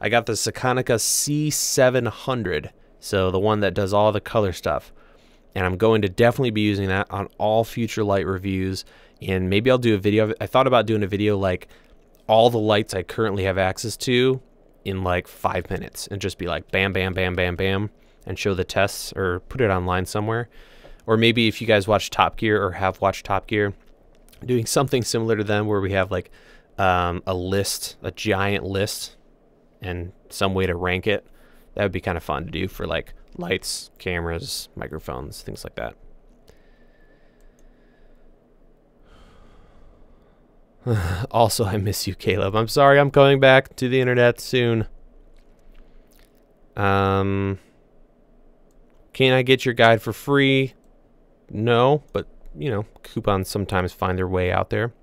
I got the Sikonica C700, so the one that does all the color stuff. And I'm going to definitely be using that on all future light reviews. And maybe I'll do a video of it. I thought about doing a video like all the lights I currently have access to in like 5 minutes and just be like bam, bam, bam, bam, bam, and show the tests or put it online somewhere. Or maybe if you guys watch Top Gear or have watched Top Gear, doing something similar to them where we have like a list, a giant list, and some way to rank it. That would be kind of fun to do for like lights, cameras, microphones, things like that. Also, I miss you, Caleb. I'm sorry, I'm coming back to the internet soon. Can I get your guide for free? No, but you know, coupons sometimes find their way out there.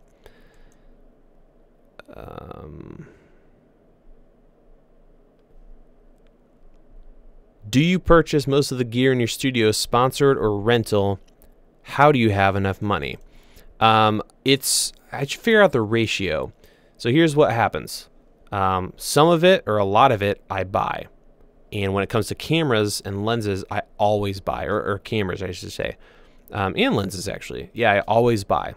Do you purchase most of the gear in your studio sponsored or rental? How do you have enough money? I should figure out the ratio. So here's what happens. Some of it or a lot of it I buy. And when it comes to cameras and lenses, I always buy, or cameras, I should say. And lenses, actually. Yeah, I always buy.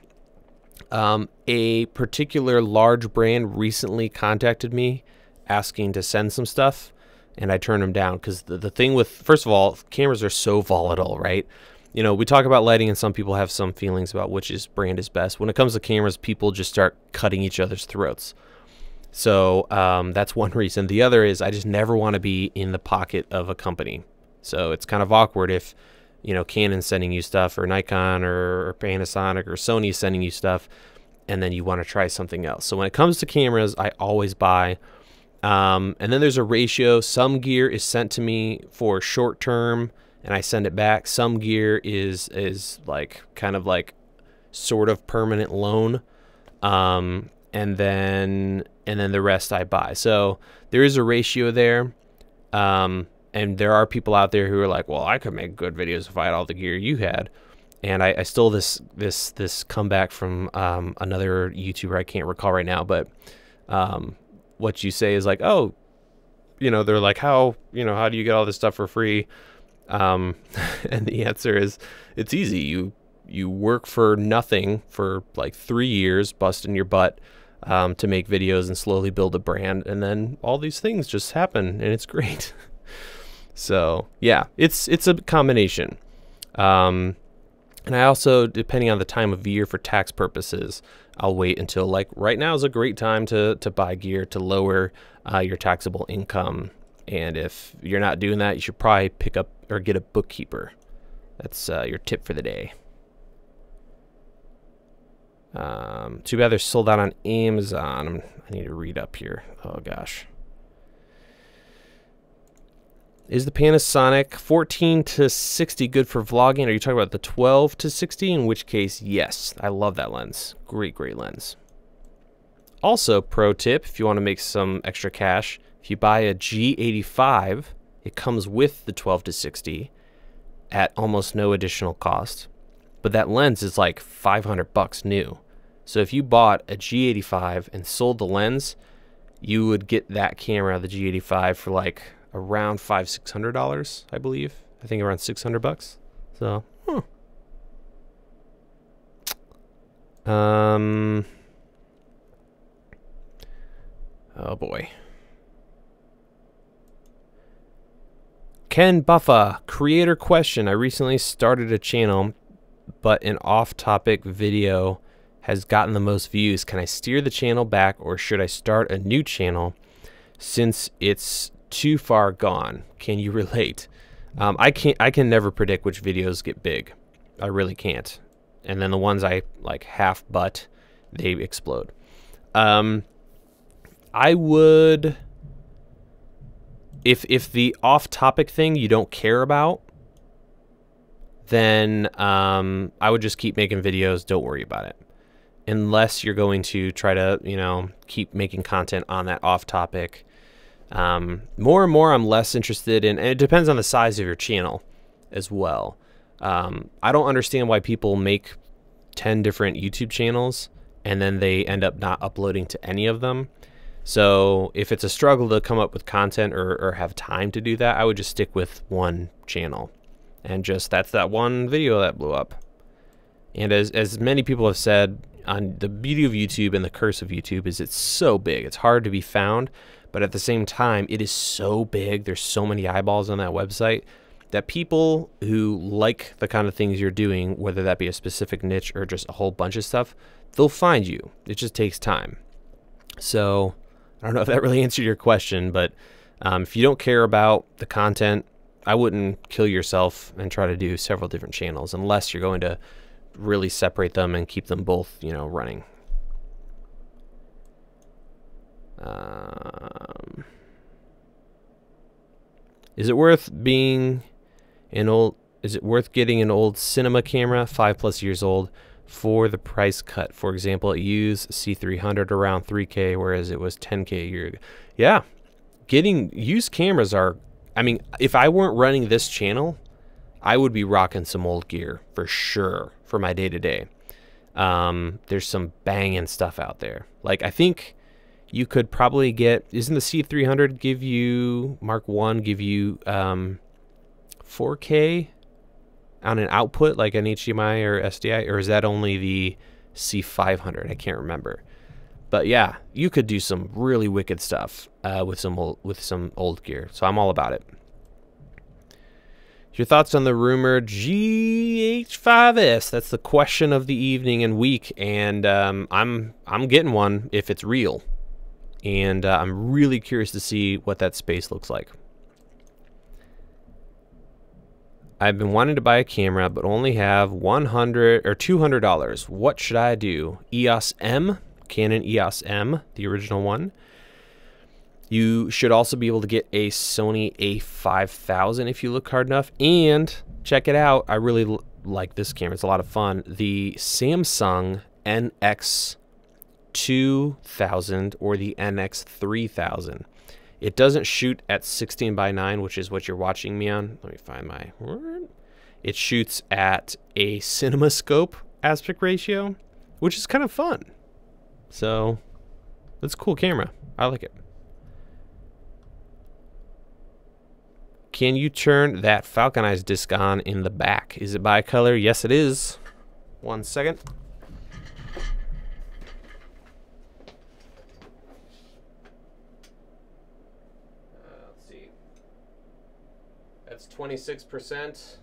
A particular large brand recently contacted me asking to send some stuff, and I turned them down because the thing with, first of all, cameras are so volatile, right? You know, we talk about lighting and some people have some feelings about which brand is best. When it comes to cameras, people just start cutting each other's throats. So that's one reason. The other is I just never want to be in the pocket of a company. So it's kind of awkward if, you know, Canon's sending you stuff, or Nikon or Panasonic or Sony sending you stuff, and then you want to try something else. So when it comes to cameras, I always buy. And then there's a ratio. Some gear is sent to me for short term, and I send it back. Some gear is like kind of like sort of permanent loan. And then the rest I buy. So there is a ratio there. And there are people out there who are like, well, I could make good videos if I had all the gear you had. And I stole this comeback from another YouTuber I can't recall right now, but what you say is like, oh, you know, they're like, how do you get all this stuff for free? And the answer is, it's easy. You work for nothing for like 3 years, busting your butt to make videos and slowly build a brand, and then all these things just happen, and it's great. So yeah, it's a combination. And I also, depending on the time of year for tax purposes, I'll wait until, like, right now is a great time to buy gear to lower your taxable income. And if you're not doing that, you should probably pick up or get a bookkeeper. That's your tip for the day. Too bad they're sold out on Amazon. I need to read up here. Oh gosh. Is the Panasonic 14 to 60 good for vlogging? Are you talking about the 12 to 60? In which case, yes. I love that lens. Great, great lens. Also, pro tip, if you want to make some extra cash, if you buy a G85, it comes with the 12 to 60 at almost no additional cost. But that lens is like $500 new. So if you bought a G85 and sold the lens, you would get that camera, the G85, for like around $500-600, I believe. I think around $600. So, oh boy. Ken Buffa, creator question. I recently started a channel, but an off-topic video has gotten the most views. Can I steer the channel back, or should I start a new channel since it's too far gone? Can you relate? I can never predict which videos get big. I really can't. And then the ones I like half butt, they explode. I would, if the off-topic thing you don't care about, then I would just keep making videos. Don't worry about it. Unless you're going to try to, you know, keep making content on that off-topic. More and more I'm less interested in, and it depends on the size of your channel as well. I don't understand why people make 10 different YouTube channels and then they end up not uploading to any of them. So if it's a struggle to come up with content or have time to do that, I would just stick with one channel. And just, that's that one video that blew up. And as many people have said, on the beauty of YouTube and the curse of YouTube is it's so big. It's hard to be found, but at the same time, it is so big. There's so many eyeballs on that website that people who like the kind of things you're doing, whether that be a specific niche or just a whole bunch of stuff, they'll find you. It just takes time. So I don't know if that really answered your question, but if you don't care about the content, I wouldn't kill yourself and try to do several different channels unless you're going to really separate them and keep them both, you know, running. Is it worth getting an old cinema camera, 5+ years old, for the price cut? For example, a used C300 around $3K, whereas it was $10K a year ago. Yeah, getting used cameras are, I mean, if I weren't running this channel, I would be rocking some old gear for sure for my day-to-day. There's some banging stuff out there. Like, I think you could probably get, isn't the C300 give you, Mark I give you 4K on an output, like an HDMI or SDI, or is that only the C500? I can't remember. But yeah, you could do some really wicked stuff with some old gear. So I'm all about it. Your thoughts on the rumored GH5S? That's the question of the evening and week, and I'm getting one if it's real, and I'm really curious to see what that space looks like. I've been wanting to buy a camera, but only have $100 or $200. What should I do? EOS M, Canon EOS M, the original one. You should also be able to get a Sony a5000 if you look hard enough. And check it out. I really like this camera. It's a lot of fun. The Samsung NX2000 or the NX3000. It doesn't shoot at 16:9, which is what you're watching me on. Let me find my word. It shoots at a CinemaScope aspect ratio, which is kind of fun. So that's a cool camera. I like it. Can you turn that Falconized disc on in the back? Is it bicolor? Yes, it is. 1 second. Let's see. That's 26%.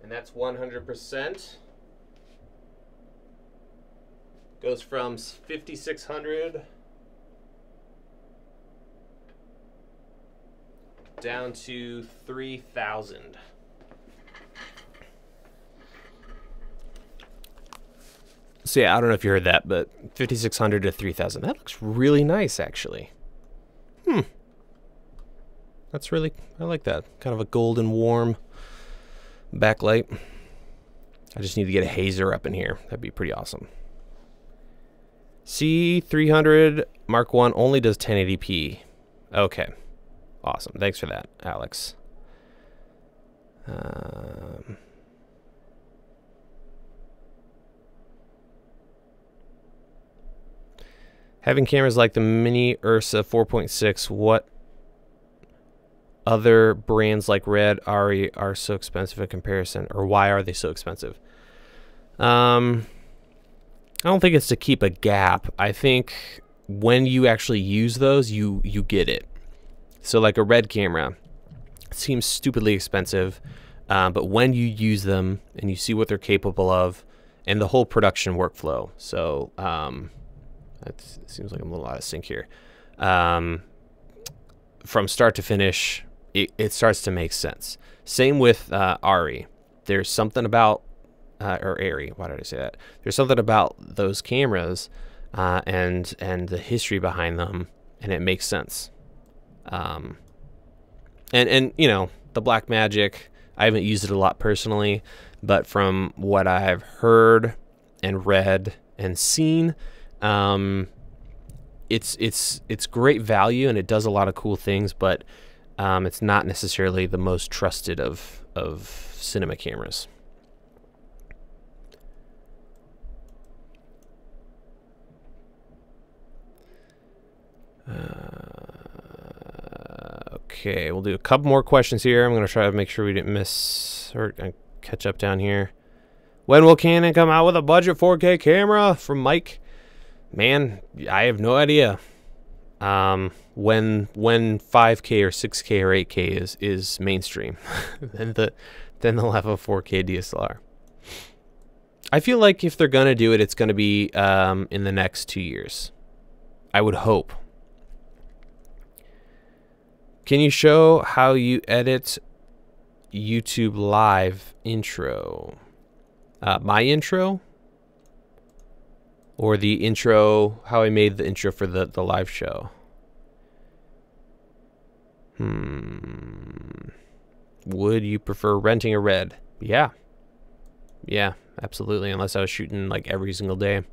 And that's 100%. Goes from 5,600 down to 3,000. So yeah, I don't know if you heard that, but 5,600 to 3,000. That looks really nice, actually. That's really, I like that. Kind of a golden warm backlight. I just need to get a hazer up in here. That'd be pretty awesome. C300 Mark 1 only does 1080p. Okay. Awesome. Thanks for that, Alex. Having cameras like the Mini Ursa 4.6, what other brands like Red, Ari are so expensive in comparison, or why are they so expensive? I don't think it's to keep a gap. I think when you actually use those, you get it. So like a Red camera seems stupidly expensive, but when you use them and you see what they're capable of and the whole production workflow. So it seems like I'm a little out of sync here. From start to finish, it starts to make sense. Same with Ari. There's something about, or Ari, why did I say that? There's something about those cameras and the history behind them, and it makes sense. And you know, the Blackmagic, I haven't used it a lot personally, but from what I've heard and read and seen, it's great value and it does a lot of cool things, but it's not necessarily the most trusted of cinema cameras. Okay, we'll do a couple more questions here. I'm going to try to make sure we didn't miss or catch up down here. When will Canon come out with a budget 4K camera? From Mike. Man, I have no idea. When 5K or 6K or 8K is mainstream, then they'll have a 4K DSLR. I feel like if they're gonna do it, it's gonna be in the next 2 years. I would hope. Can you show how you edit YouTube live intro? My intro? Or the intro, how I made the intro for the live show? Would you prefer renting a Red? Yeah. Yeah, absolutely, unless I was shooting like every single day.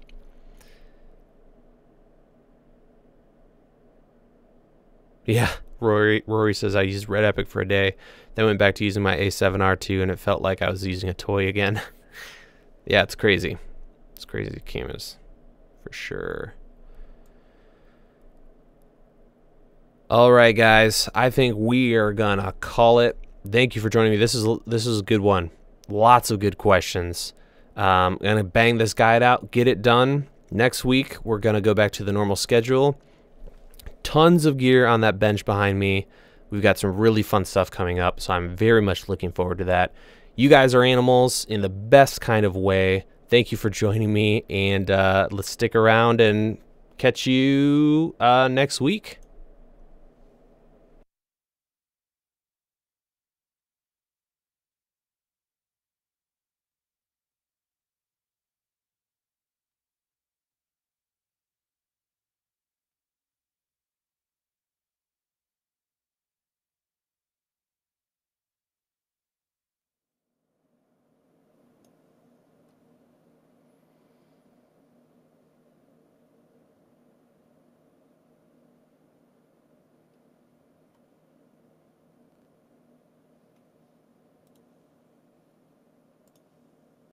Yeah, Rory says I used Red Epic for a day, then went back to using my A7R2 and it felt like I was using a toy again. Yeah, it's crazy. It's crazy cameras, for sure. All right, guys, I think we are gonna call it. Thank you for joining me. This is a good one. Lots of good questions. I'm gonna bang this guide out, get it done. Next week, we're gonna go back to the normal schedule. Tons of gear on that bench behind me. We've got some really fun stuff coming up, so I'm very much looking forward to that. You guys are animals in the best kind of way. Thank you for joining me, and let's stick around and catch you next week.